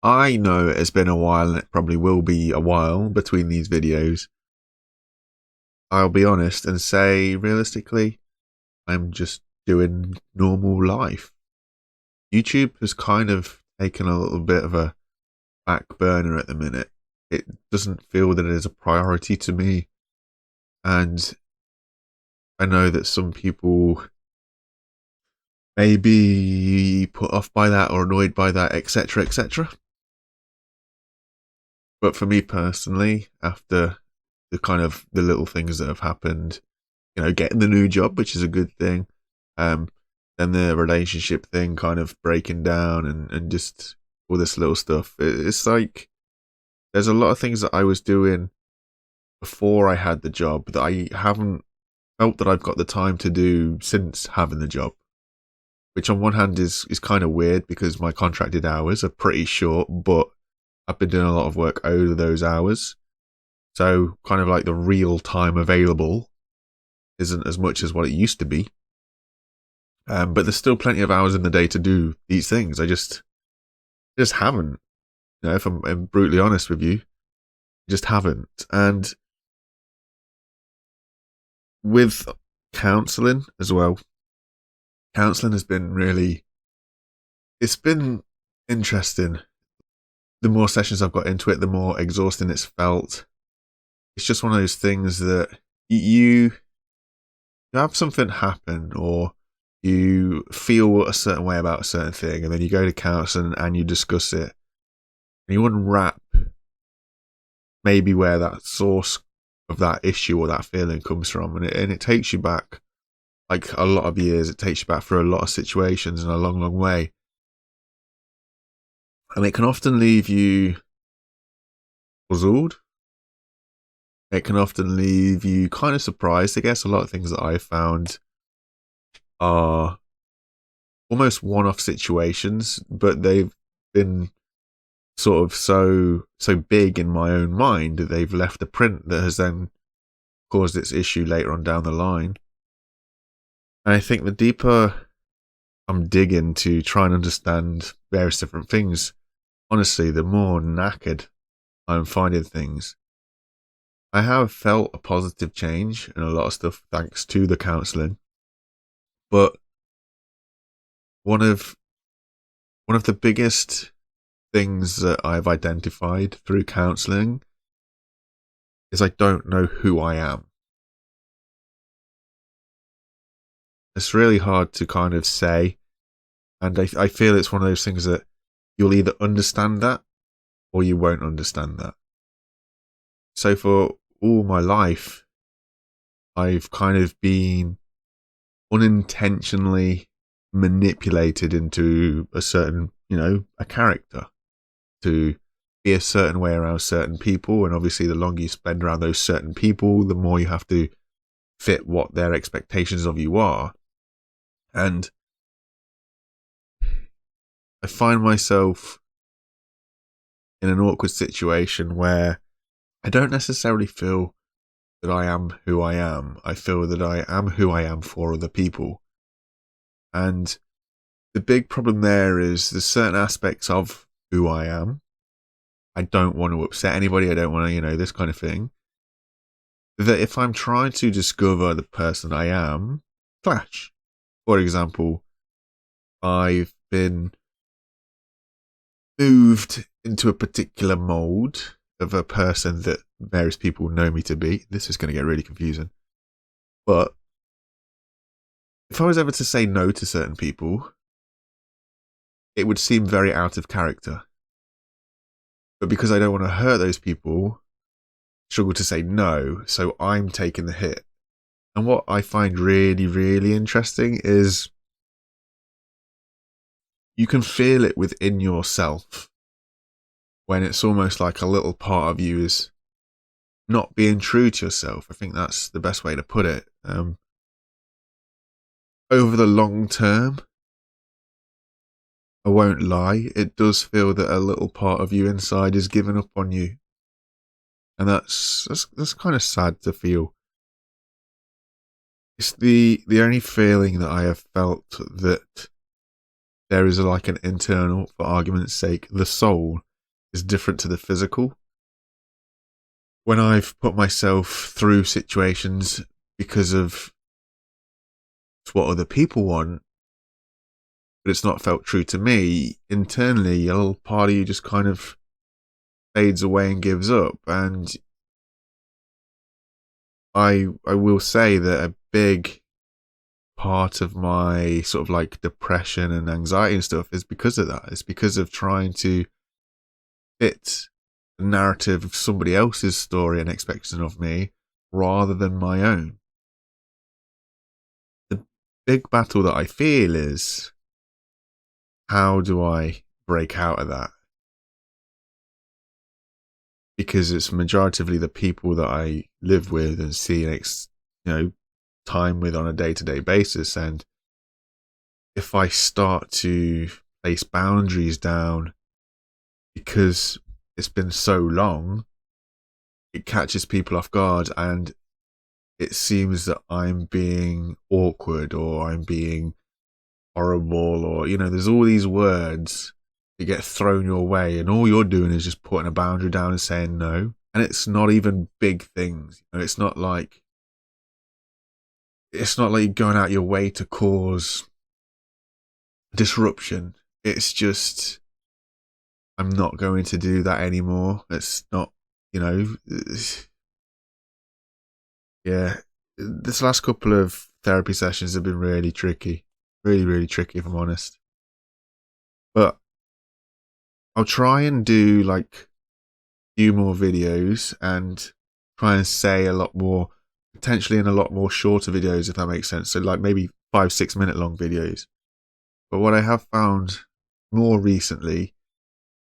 I know it's been a while and it probably will be a while between these videos. I'll be honest and say, realistically, I'm just doing normal life. YouTube has kind of taken a little bit of a back burner at the minute. It doesn't feel that it is a priority to me. And I know that some people may be put off by that or annoyed by that, etc., etc. But for me personally, after the little things that have happened, getting the new job, which is a good thing, um, then the relationship thing kind of breaking down and just all this little stuff. It's like there's a lot of things that I was doing before I had the job that I haven't felt that I've got the time to do since having the job. Which on one hand is kind of weird because my contracted hours are pretty short, but I've been doing a lot of work over those hours. So kind of like the real time available isn't as much as what it used to be. But there's still plenty of hours in the day to do these things. I just haven't. If I'm brutally honest with you, just haven't. And with counselling as well, counselling has been it's been interesting. The more sessions I've got into it, the more exhausting it's felt. It's just one of those things that you have something happen or you feel a certain way about a certain thing, and then you go to counselling and you discuss it, and you unwrap maybe where that source of that issue or that feeling comes from, and it takes you back like a lot of years. It takes you back for a lot of situations in a long, long way, and it can often leave you puzzled. It can often leave you kind of surprised. I guess a lot of things that I've found are almost one-off situations, but they've been sort of so big in my own mind that they've left a print that has then caused its issue later on down the line. And I think the deeper I'm digging to try and understand various different things, honestly, the more knackered I'm finding things. I have felt a positive change in a lot of stuff thanks to the counselling, but one of the biggest things that I've identified through counselling is I don't know who I am. It's really hard to kind of say, and I feel it's one of those things that you'll either understand that or you won't understand that. So for all my life, I've kind of been unintentionally manipulated into a certain, a character to be a certain way around certain people. And obviously, the longer you spend around those certain people, the more you have to fit what their expectations of you are. And I find myself in an awkward situation where I don't necessarily feel that I am who I am. I feel that I am who I am for other people. And the big problem there is there's certain aspects of who I am. I don't want to upset anybody. I don't want to, this kind of thing. That if I'm trying to discover the person I am, clash. For example, I've been moved into a particular mold of a person that various people know me to be. This is going to get really confusing. But if I was ever to say no to certain people, it would seem very out of character. But because I don't want to hurt those people, struggle to say no, so I'm taking the hit. And what I find really, really interesting is you can feel it within yourself when it's almost like a little part of you is not being true to yourself. I think that's the best way to put it. Over the long term, I won't lie, it does feel that a little part of you inside is giving up on you. And that's kind of sad to feel. It's the only feeling that I have felt that there is like an internal, for argument's sake, the soul is different to the physical. When I've put myself through situations because of what other people want, but it's not felt true to me, internally, a little part of you just kind of fades away and gives up. And I will say that a big part of my sort of like depression and anxiety and stuff is because of that. It's because of trying to fit the narrative of somebody else's story and expectation of me rather than my own. The big battle that I feel is, how do I break out of that? Because it's majoritively the people that I live with and see time with on a day-to-day basis. And if I start to place boundaries down because it's been so long, it catches people off guard, and it seems that I'm being awkward or I'm being horrible, or there's all these words that get thrown your way, and all you're doing is just putting a boundary down and saying no. And it's not even big things. It's not like you're going out your way to cause disruption. It's just, I'm not going to do that anymore. It's not, yeah. This last couple of therapy sessions have been really tricky. Really, really tricky, if I'm honest. But I'll try and do like a few more videos and try and say a lot more, potentially in a lot more shorter videos, if that makes sense. So like maybe 5-6 minute long videos. But what I have found more recently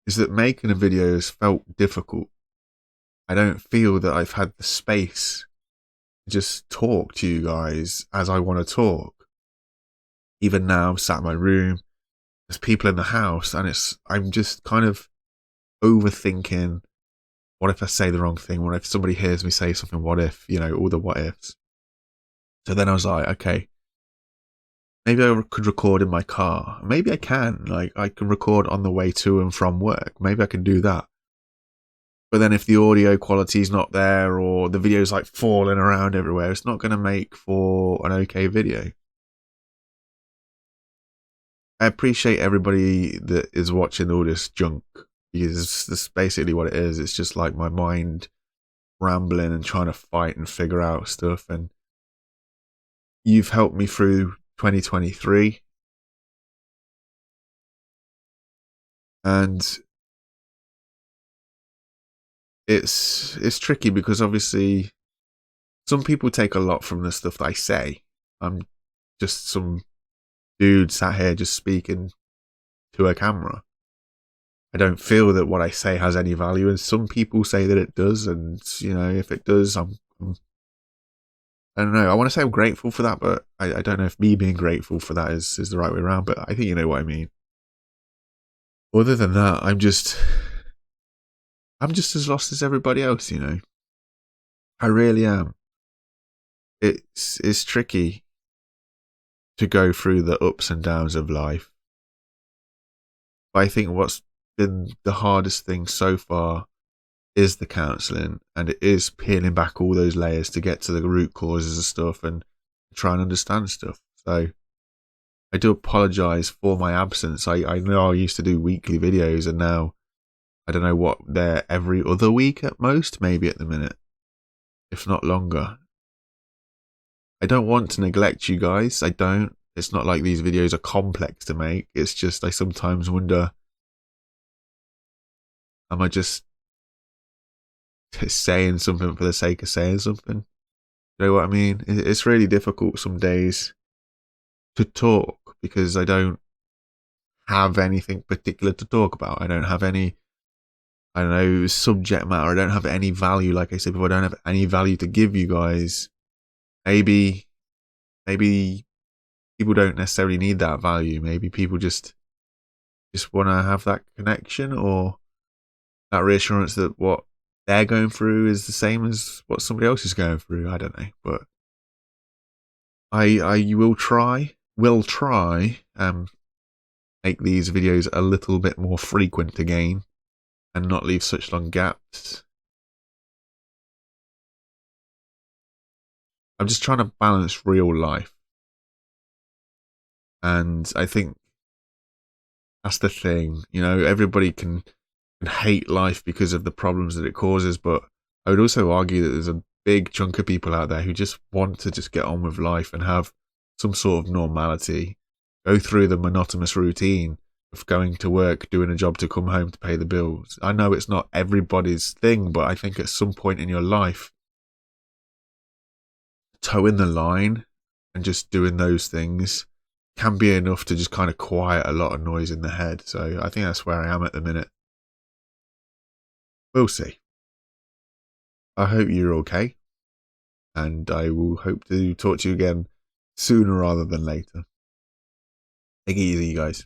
is that making a video has felt difficult. I don't feel that I've had the space to just talk to you guys as I want to talk. Even now, I'm sat in my room, there's people in the house, and I'm just kind of overthinking, what if I say the wrong thing? What if somebody hears me say something? What if, all the what ifs. So then I was like, okay, maybe I could record in my car. Maybe I can. Like, I can record on the way to and from work. Maybe I can do that. But then if the audio quality is not there, or the video's like falling around everywhere, it's not going to make for an okay video. I appreciate everybody that is watching all this junk, because that's basically what it is. It's just like my mind rambling and trying to fight and figure out stuff. And you've helped me through 2023. And it's tricky because obviously some people take a lot from the stuff that I say. I'm just some dude sat here just speaking to a camera. I don't feel that what I say has any value, and some people say that it does. And if it does, I don't know. I want to say I'm grateful for that, but I don't know if me being grateful for that is the right way around. But I think you know what I mean. Other than that, I'm just as lost as everybody else. I really am. It's tricky to go through the ups and downs of life. But I think what's been the hardest thing so far is the counselling, and it is peeling back all those layers to get to the root causes of stuff and try and understand stuff. So I do apologise for my absence. I know I used to do weekly videos, and now I don't know what, they're every other week at most, maybe at the minute, if not longer. I don't want to neglect you guys. I don't. It's not like these videos are complex to make. It's just I sometimes wonder, am I just saying something for the sake of saying something? You know what I mean? It's really difficult some days to talk because I don't have anything particular to talk about. I don't have any, I don't know, subject matter. I don't have any value. Like I said before, I don't have any value to give you guys. Maybe people don't necessarily need that value. Maybe people just want to have that connection or that reassurance that what they're going through is the same as what somebody else is going through. I don't know, but I will try make these videos a little bit more frequent again, and not leave such long gaps. I'm just trying to balance real life. And I think that's the thing. You know, everybody can hate life because of the problems that it causes, but I would also argue that there's a big chunk of people out there who just want to just get on with life and have some sort of normality, go through the monotonous routine of going to work, doing a job to come home to pay the bills. I know it's not everybody's thing, but I think at some point in your life, towing the line and just doing those things can be enough to just kind of quiet a lot of noise in the head. So I think that's where I am at the minute. We'll see. I hope you're okay, and I will hope to talk to you again sooner rather than later. Take it easy, you guys.